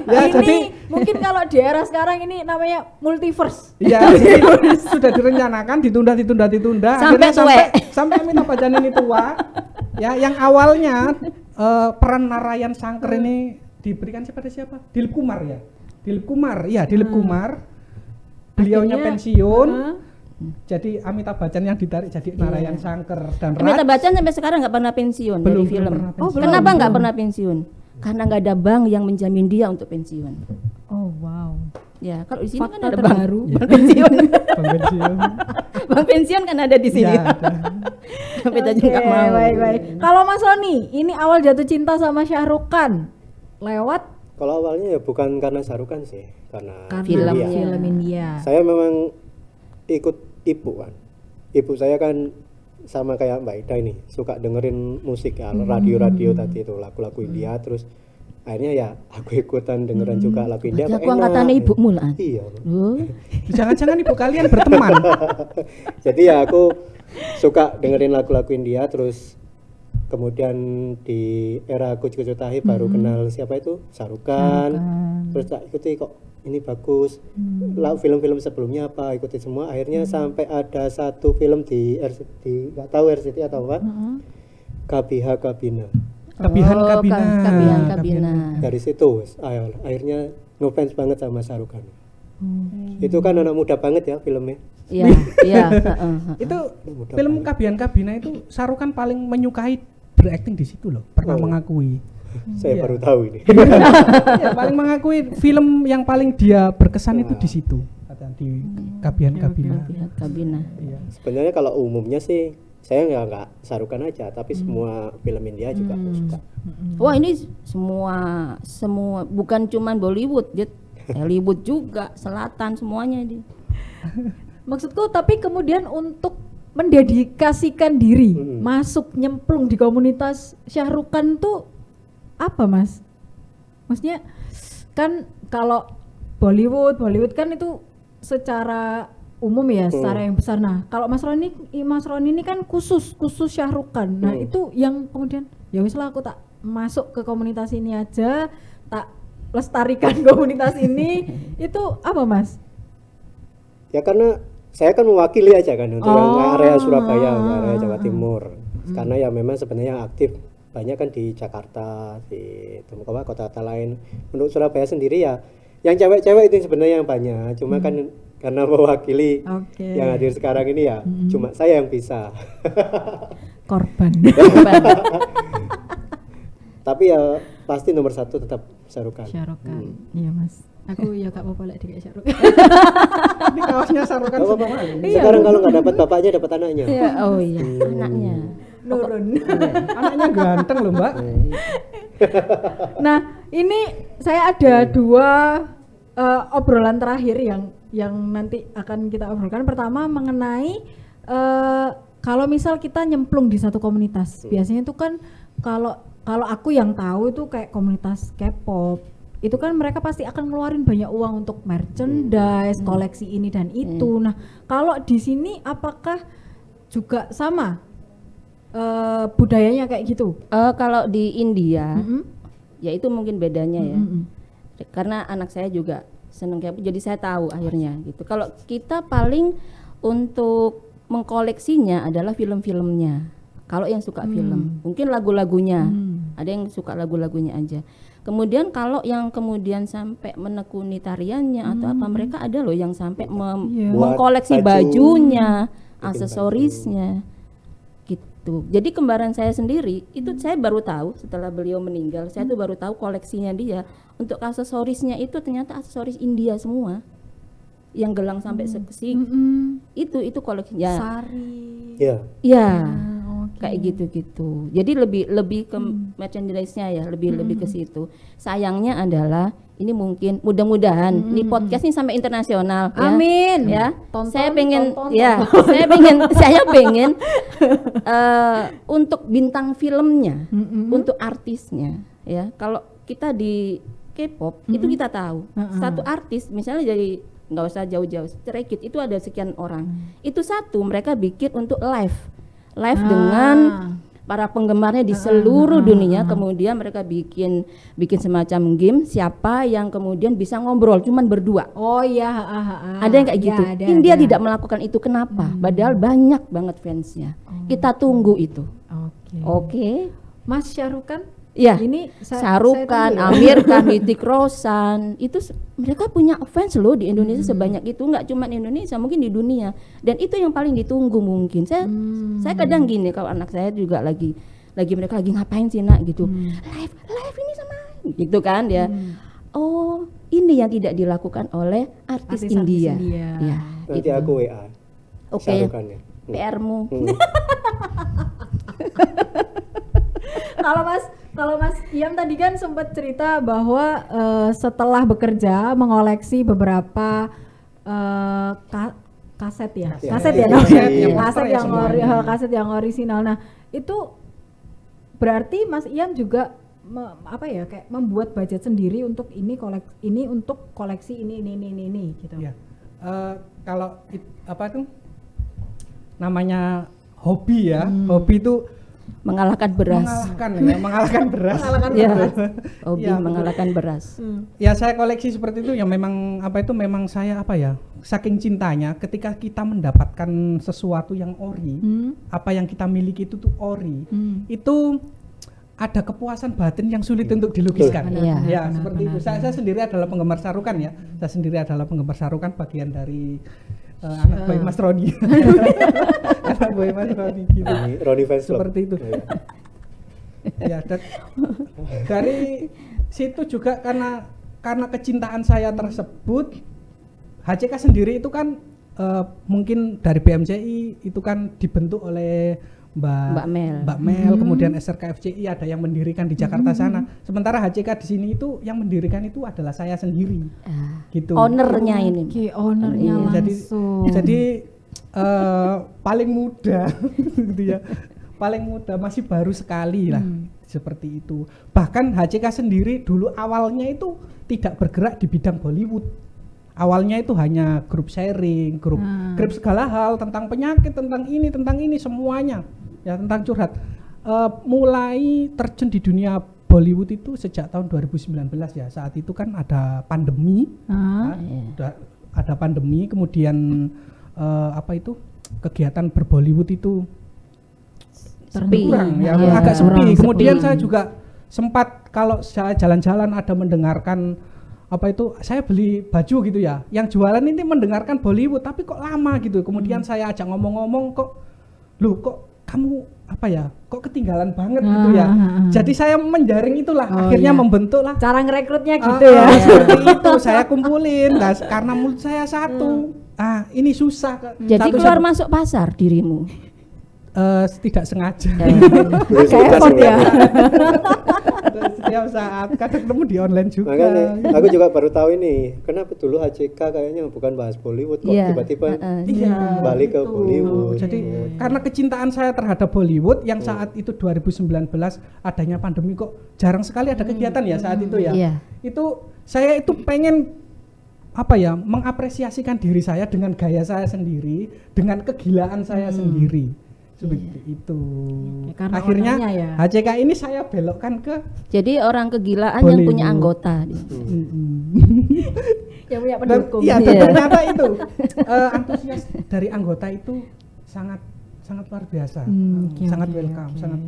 Ya, Ini jadi mungkin kalau di era sekarang ini namanya multiverse. iya, jadi sudah direncanakan ditunda Sampai akhirnya sampai Amitabh Bachchan ini tua. Ya, yang awalnya peran Narayan Shankar ini diberikan kepada siapa? Dilip Kumar ya. Dilip Kumar. Beliaunya Akhirnya, pensiun. Jadi Amitabh Bachchan yang ditarik jadi Narayan Shankar dan Amitabh Bachchan sampai sekarang nggak pernah pensiun dari Belum film. pernah pensiun. Kenapa nggak pernah pensiun? Karena nggak ada bank yang menjamin dia untuk pensiun. Oh wow. Ya, kalau di sini Fakta kan ada terbaru. bank pensiun. Bang pensiun. Bank pensiun kan ada di sini. Ya, ada. Sampai tadi Oke, nggak mau. baik. Kalau Mas Roni, ini awal jatuh cinta sama Shahrukan lewat Kalau awalnya ya bukan karena Shahrukan sih, karena Film. India. film India. Saya memang ikut ibu kan. Ibu saya kan sama kayak Mbak Ida ini, suka dengerin musik ya, radio-radio tadi itu, lagu-lagu India, terus akhirnya ya aku ikutan dengeran juga lagu India. Berarti kok aku angkatannya enak. ibumu lah. Iya. Oh. Jangan-jangan ibu kalian berteman. Jadi ya aku suka dengerin lagu-lagu India, terus kemudian di era Kuch Kuch Hota Hai baru kenal siapa itu Shahrukan. Terus tak ikuti kok ini bagus. Film-film sebelumnya apa ikuti semua. Akhirnya sampai ada satu film di RCTI, nggak tahu RCTI atau apa. Kabiha Kabina. Kabihan Kabina. Dari situ akhirnya ngefans banget sama Shahrukan. Itu kan anak muda banget ya filmnya. Iya, iya. Itu Mudah film banget. Kabihan Kabina itu Shahrukan paling menyukai berakting di situ loh, pernah mengakui. Saya Iya. baru tahu ini. Ya, paling mengakui film yang paling dia berkesan itu di situ, kata di Kabihan Kabina. Pihak Kabina. Iya. Sebenarnya kalau umumnya sih saya nggak Shahrukan aja, tapi semua film India juga aku suka. Wah, ini semua bukan cuman Bollywood, Hollywood juga, selatan semuanya ini. Maksudku tapi kemudian untuk mendedikasikan diri masuk nyemplung di komunitas Shahrukan tuh apa Mas? Maksudnya kan kalau Bollywood kan itu secara umum ya, secara yang besar. Nah, kalau Mas Roni ini kan khusus Shahrukan. Nah, itu yang kemudian ya wis lah aku tak masuk ke komunitas ini aja, tak lestarikan komunitas ini. Itu apa Mas? Ya karena saya kan mewakili aja kan untuk yang area Surabaya, area Jawa Timur. Karena ya memang sebenarnya yang aktif banyak kan di Jakarta, di kota-kota lain. Untuk Surabaya sendiri ya yang cewek-cewek itu sebenarnya yang banyak. Cuma kan karena mewakili yang hadir sekarang ini ya cuma saya yang bisa. Korban. Tapi ya pasti nomor satu tetap Shahrukan. Iya Mas. Aku ya gak apa-apa lek dikek Shahrukan. Ini kaosnya Shahrukan Gak apa-apa. semua. Sekarang kalau nggak dapat bapaknya dapat anaknya. Iya, oh iya, anaknya. Nurun. Anaknya ganteng loh, Mbak. Nah, ini saya ada dua obrolan terakhir yang nanti akan kita obrolkan. Pertama mengenai kalau misal kita nyemplung di satu komunitas, biasanya itu kan kalau kalau aku yang tahu itu kayak komunitas K-pop itu kan mereka pasti akan ngeluarin banyak uang untuk merchandise, koleksi ini dan itu. Nah, kalau di sini apakah juga sama budayanya kayak gitu? Kalau di India, ya itu mungkin bedanya ya. Karena anak saya juga seneng K-pop, jadi saya tahu akhirnya gitu. Kalau kita paling untuk mengkoleksinya adalah film-filmnya. Kalau yang suka film, mungkin lagu-lagunya. Ada yang suka lagu-lagunya aja. Kemudian kalau yang kemudian sampai menekuni tariannya atau apa, mereka ada loh yang sampai mengkoleksi bajunya, aksesorisnya gitu. Jadi kembaran saya sendiri itu saya baru tahu setelah beliau meninggal, saya tuh baru tahu koleksinya dia. Untuk aksesorisnya itu ternyata aksesoris India semua. Yang gelang sampai sekesi. Itu koleksinya. Sari. Ya. Kayak gitu-gitu. Jadi lebih ke merchandise-nya ya, lebih ke situ. Sayangnya adalah ini mungkin mudah-mudahan ini podcast ini sampai internasional. Amin. Ya. Saya pengen saya pengen untuk bintang filmnya, untuk artisnya ya. Kalau kita di K-pop itu kita tahu. Satu artis misalnya jadi nggak usah jauh-jauh, Stray Kids itu ada sekian orang. Itu satu mereka bikin untuk live dengan para penggemarnya di seluruh dunia. Kemudian mereka bikin semacam game siapa yang kemudian bisa ngobrol cuman berdua. Oh iya, ada yang kayak gitu. India tidak melakukan itu, kenapa? Padahal banyak banget fansnya. Kita tunggu itu. Oke. Mas Syahrukh ya, ini Syahrukh Khan, Amir Khan, Hrithik Roshan, itu mereka punya fans loh di Indonesia sebanyak itu, nggak cuma di Indonesia, mungkin di dunia. Dan itu yang paling ditunggu mungkin. Saya kadang gini kalau anak saya juga lagi mereka lagi ngapain sih nak gitu, live ini sama gitu kan ya. Oh ini yang tidak dilakukan oleh artis India. Ya, nanti itu. aku WA. Oke. PR-mu. Kalau Mas Iam tadi kan sempat cerita bahwa setelah bekerja mengoleksi beberapa kaset ya, kaset yang orisinal. Nah itu berarti Mas Iam juga kayak membuat budget sendiri untuk untuk koleksi ini gitu. Ya. Kalau apa tuh namanya hobi ya, hobi itu mengalahkan beras. Mengalahkan beras. Hobi mengalahkan beras. Ya saya koleksi seperti itu ya, memang memang saya saking cintanya ketika kita mendapatkan sesuatu yang ori, apa yang kita miliki itu tuh ori, itu ada kepuasan batin yang sulit untuk dilukiskan. Seperti itu. Saya sendiri adalah penggemar Syahrukh Khan ya. Saya sendiri adalah penggemar Syahrukh Khan, bagian dari anak boy Mas Roni. Anak boy Mas Roni gitu. Roni fans club. Seperti itu. Ya, dari situ juga karena kecintaan saya tersebut, HCK sendiri itu kan mungkin dari BMCI itu kan dibentuk oleh Mbak Mel, kemudian SRK FCI ada yang mendirikan di Jakarta sana. Sementara HCK di sini itu yang mendirikan itu adalah saya sendiri. Gitu. Ownernya ini. Ownernya langsung. Jadi paling muda gitu ya. Paling muda, masih baru sekali lah. Seperti itu. Bahkan HCK sendiri dulu awalnya itu tidak bergerak di bidang Bollywood. Awalnya itu hanya grup sharing, grup segala hal tentang penyakit, tentang ini semuanya. Ya, tentang curhat. Mulai terjun di dunia Bollywood itu sejak tahun 2019 ya. Saat itu kan ada pandemi. Ada pandemi, kemudian kegiatan berbollywood itu berkurang ya, agak sepi. Kemudian saya juga sempat kalau saya jalan-jalan ada mendengarkan saya beli baju gitu ya, yang jualan ini mendengarkan Bollywood tapi kok lama gitu. Kemudian saya ajak ngomong-ngomong, kok kamu kok ketinggalan banget gitu ya. Jadi saya menjaring itulah, akhirnya membentuklah cara ngerekrutnya gitu ya. Seperti itu saya kumpulin. Nah, karena mulut saya satu, ini susah. Jadi keluar masuk pasar dirimu. tidak sengaja. Kayak effort ya. Setiap saat kadang ketemu di online juga. Makanya aku juga baru tahu ini kenapa dulu HCK kayaknya bukan bahas Bollywood kok tiba-tiba balik ke Bollywood. Jadi karena kecintaan saya terhadap Bollywood yang saat itu 2019 adanya pandemi kok jarang sekali ada kegiatan ya saat itu ya. Itu saya itu pengen mengapresiasikan diri saya dengan gaya saya sendiri, dengan kegilaan saya sendiri. Seperti itu. Karena akhirnya ya. HCK ini saya belokkan ke jadi orang kegilaan Bollywood. yang punya anggota. Yang punya pendukung. Iya, ternyata itu antusias dari anggota itu sangat luar biasa. Sangat welcome, sangat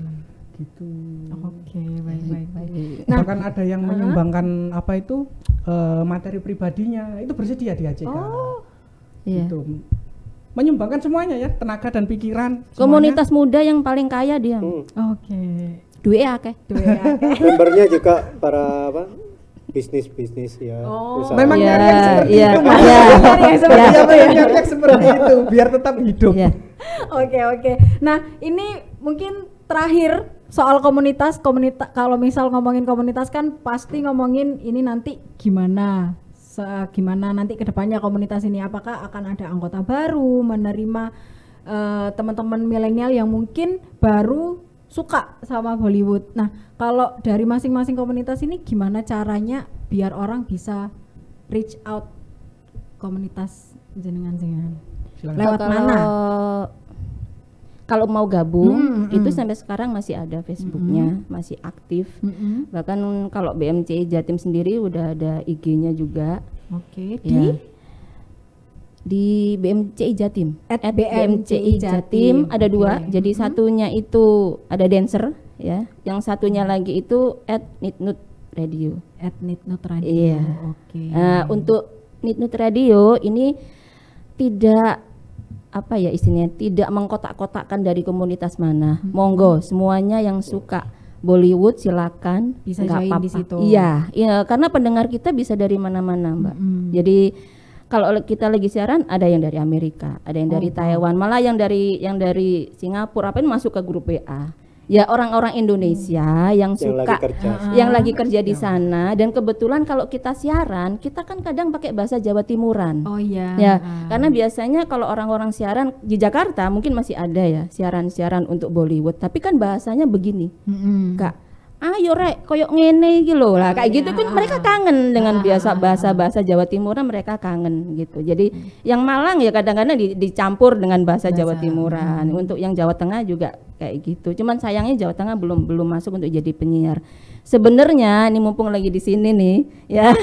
gitu. Oke, baik. Bahkan ada yang menyumbangkan materi pribadinya itu bersedia di HCK. Gitu. Menyumbangkan semuanya ya, tenaga dan pikiran. Komunitas muda yang paling kaya dia. Oke. Duit akeh. Membernya juga para bisnis ya. Usaha. Memang Iya, nyari yang seperti iya. itu, Mas. Iya. Nyari yang seperti itu biar tetap hidup. Iya. Oke. Nah, ini mungkin terakhir soal komunitas. Kalau misal ngomongin komunitas kan pasti ngomongin ini nanti gimana nanti kedepannya komunitas ini, apakah akan ada anggota baru, menerima teman-teman milenial yang mungkin baru suka sama Bollywood. Nah, kalau dari masing-masing komunitas ini gimana caranya biar orang bisa reach out komunitas jenengan? Lewat mana? Kalau mau gabung itu sampai sekarang masih ada Facebooknya, masih aktif. Bahkan kalau BMCI Jatim sendiri udah ada IG-nya juga. Oke. Di BMCI Jatim. @BMCI Jatim ada dua. Jadi satunya itu ada dancer ya, yang satunya lagi itu @Nitnut Radio. @Nitnut Radio. Iya. Oke. Untuk Nitnut Radio ini tidak istilahnya tidak mengkotak-kotakkan dari komunitas mana. Monggo semuanya yang suka Bollywood silakan bisa join di situ. Iya, karena pendengar kita bisa dari mana-mana, Mbak. Jadi kalau kita lagi siaran ada yang dari Amerika, ada yang dari Taiwan, malah yang dari Singapura masuk ke grup WA. Ya orang-orang Indonesia yang suka yang lagi kerja di sana, dan kebetulan kalau kita siaran kita kan kadang pakai bahasa Jawa Timuran. Oh iya. Ya, karena biasanya kalau orang-orang siaran di Jakarta mungkin masih ada ya siaran-siaran untuk Bollywood, tapi kan bahasanya begini. Kak, ayo rek koyok ngene iki lho lah, kayak gitu kan mereka kangen dengan bahasa Jawa Timuran, mereka kangen gitu. Jadi yang Malang ya kadang-kadang dicampur dengan bahasa Jawa Timuran. Untuk yang Jawa Tengah juga kayak gitu. Cuman sayangnya Jawa Tengah belum masuk untuk jadi penyiar. Sebenarnya ini mumpung lagi di sini nih ya.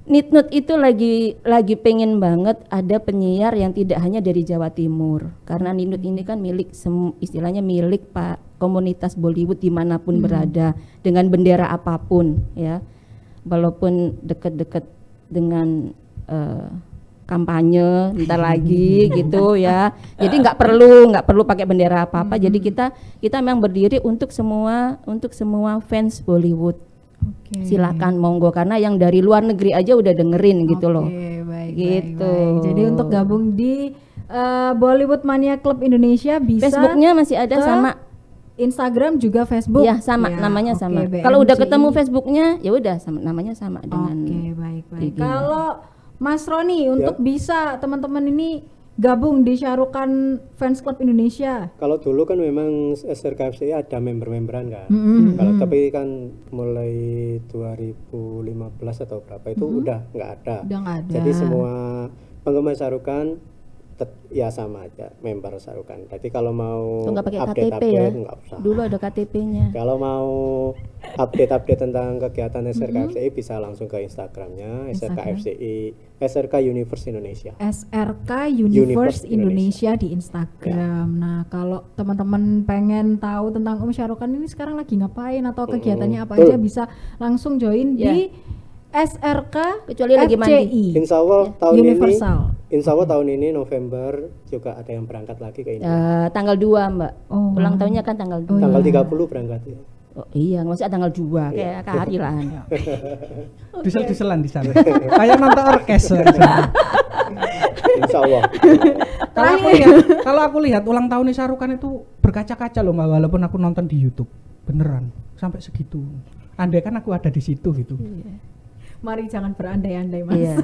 Nitnut itu lagi pengen banget ada penyiar yang tidak hanya dari Jawa Timur, karena Nitnut ini kan istilahnya milik Pak komunitas Bollywood dimanapun berada, dengan bendera apapun ya, walaupun deket-deket dengan kampanye ntar lagi gitu ya. Jadi nggak perlu pakai bendera apa-apa. Jadi kita memang berdiri untuk semua fans Bollywood. Silakan monggo, karena yang dari luar negeri aja udah dengerin gitu loh. Baik, gitu. Baik. Jadi untuk gabung di Bollywood Mania Club Indonesia bisa. Facebooknya masih ada sama. Instagram juga Facebook. Ya sama, namanya sama. Kalau udah ketemu Facebooknya ya udah namanya sama dengan. Baik. Kalau Mas Roni untuk bisa teman-teman ini gabung di Syarukan Fans Club Indonesia. Kalau dulu kan memang SRKFCI ada member-memberan kan. Kalau tapi kan mulai 2015 atau berapa itu udah nggak ada. Jadi semua penggemar Syarukan ya sama aja member Syarukan. Jadi kalau mau update ya? nggak usah. Dulu ada KTP-nya. Kalau mau update tentang kegiatan SRKFCI bisa langsung ke Instagramnya SRK Universe Indonesia. SRK Universe Indonesia di Instagram. Ya. Nah, kalau teman-teman pengen tahu tentang Syarukan ini sekarang lagi ngapain atau kegiatannya apa aja, bisa langsung join di SRK kecuali lagi mandi. Insya Allah Universal. Insya Allah tahun ini November juga ada yang berangkat lagi ke India. Tanggal 2 Mbak. Ulang tahunnya kan tanggal 2. Tanggal 30 berangkat ya. Oh iya, maksudnya tanggal 2 kayak keharilan. Disel-diselan di sana. Kayak nonton orkes. Insya Allah. Kalau aku lihat ulang tahun Shah Rukh Khan itu berkaca-kaca loh Mbak, walaupun aku nonton di YouTube. Beneran sampai segitu. Andai kan aku ada di situ gitu. Iya. Mari jangan berandai-andai Mas. Iya.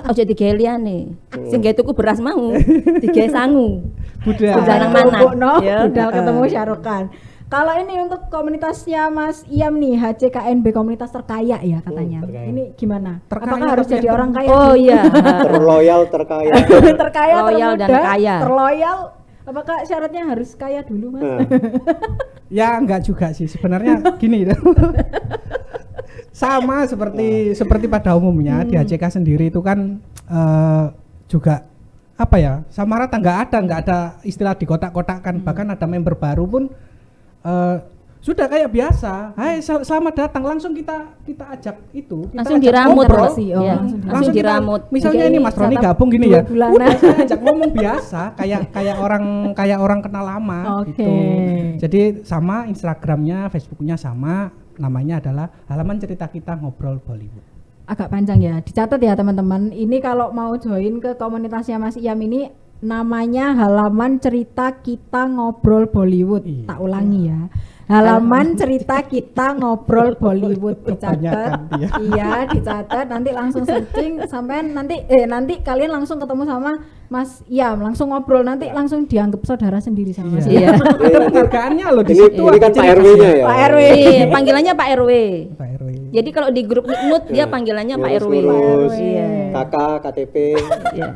Ojo digawe liyane. Sing gawe tuku beras mau, digawe sangu. Budal. Budal nang mana? Ya. Budal ketemu Shah Rukh Khan. Kalau ini untuk komunitasnya Mas Iyam nih, HCKNB komunitas terkaya ya katanya. Terkaya. Ini gimana? Terkaya Apakah harus tapi jadi yang orang kaya? Oh iya. Terloyal, terkaya. Terkaya, Loyal dan termuda, kaya. terloyal. Apakah syaratnya harus kaya dulu Mas? Ya enggak juga sih sebenarnya gini. Sama seperti pada umumnya di HCK sendiri itu kan juga apa ya, sama rata nggak ada istilah dikotak-kotakkan. Bahkan ada member baru pun sudah kayak biasa. Hai, selamat datang, langsung kita ajak itu. Kita Langsung ajak diramut ngobrol. pasti. Oh, Iya, langsung kita- diramut. Misalnya Kayak ini Mas Roni catat gabung gini 2 ya. bulanan. Udah saya ajak ngomong biasa, kayak orang kenal lama Oke. gitu. Jadi sama Instagramnya, Facebooknya sama, namanya adalah Halaman Cerita Kita Ngobrol Bollywood. Agak panjang ya, dicatat ya teman-teman. Ini kalau mau join ke komunitasnya Mas Iyam ini namanya Halaman Cerita Kita Ngobrol Bollywood. Iya. Tak ulangi ya. Halaman Cerita Kita Ngobrol Bollywood, dicatat. Kebanyakan dia. Iya, dicatat. Nanti langsung searching sampai nanti kalian langsung ketemu sama Mas Iyam, langsung ngobrol, nanti langsung dianggap saudara sendiri sama Mas Iya. Iyam. Ada penghargaannya loh di Ini, situ. ini kan Pak RW-nya ya. Pak RW. Iya, panggilannya Pak RW. Pak RW. Jadi kalau di grup Nut dia panggilannya Pak RW. Ngurus-ngurus, Iya. kakak, KTP. Iya.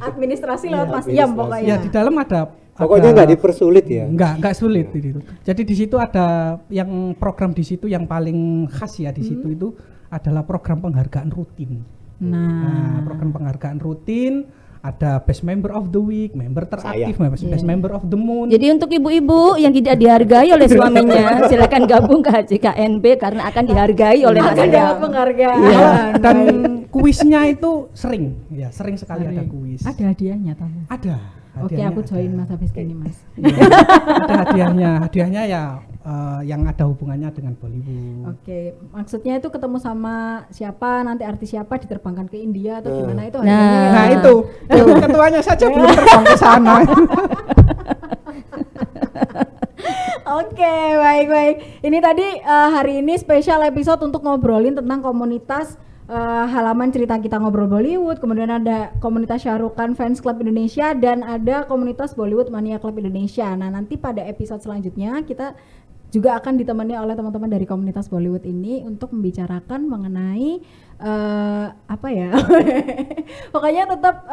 Administrasi lewat Mas administrasi. Iyam pokoknya. Ya di dalam ada Pokoknya nggak dipersulit ya. Enggak sulit itu. Jadi di situ ada yang program di situ yang paling khas ya di situ itu adalah program penghargaan rutin. Nah, program penghargaan rutin ada best member of the week, member teraktif, best member of the month. Jadi untuk ibu-ibu yang tidak dihargai oleh suaminya, silakan gabung ke HCKNB karena akan dihargai oleh Mas Akan dapat Iyam. penghargaan. Dan kuisnya itu sering sekali ada kuis. Ada hadiahnya tamu. Ada. Oke, hadiahnya aku join ada. Mas habis gini Mas. Iya, ada hadiahnya ya yang ada hubungannya dengan Bollywood. Oke, maksudnya itu ketemu sama siapa, nanti artis siapa diterbangkan ke India atau gimana itu Nah. hadiahnya ya? Nah itu ketuanya saja belum terbang ke sana. Oke, baik. Ini tadi hari ini spesial episode untuk ngobrolin tentang komunitas Halaman Cerita Kita Ngobrol Bollywood, kemudian ada komunitas Shah Rukh Khan Fans Club Indonesia dan ada komunitas Bollywood Mania Club Indonesia. Nah, nanti pada episode selanjutnya kita juga akan ditemani oleh teman-teman dari komunitas Bollywood ini untuk membicarakan mengenai apa ya? Pokoknya tetap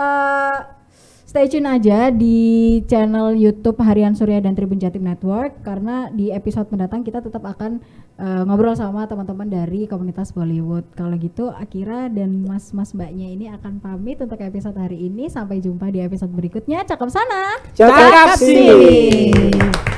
stay tune aja di channel YouTube Harian Surya dan Tribun Jatim Network, karena di episode mendatang kita tetap akan ngobrol sama teman-teman dari komunitas Bollywood. Kalau gitu Akira dan mas-mas mbaknya ini akan pamit untuk episode hari ini. Sampai jumpa di episode berikutnya. Cakep sana. Cakep Cakep sih. sih.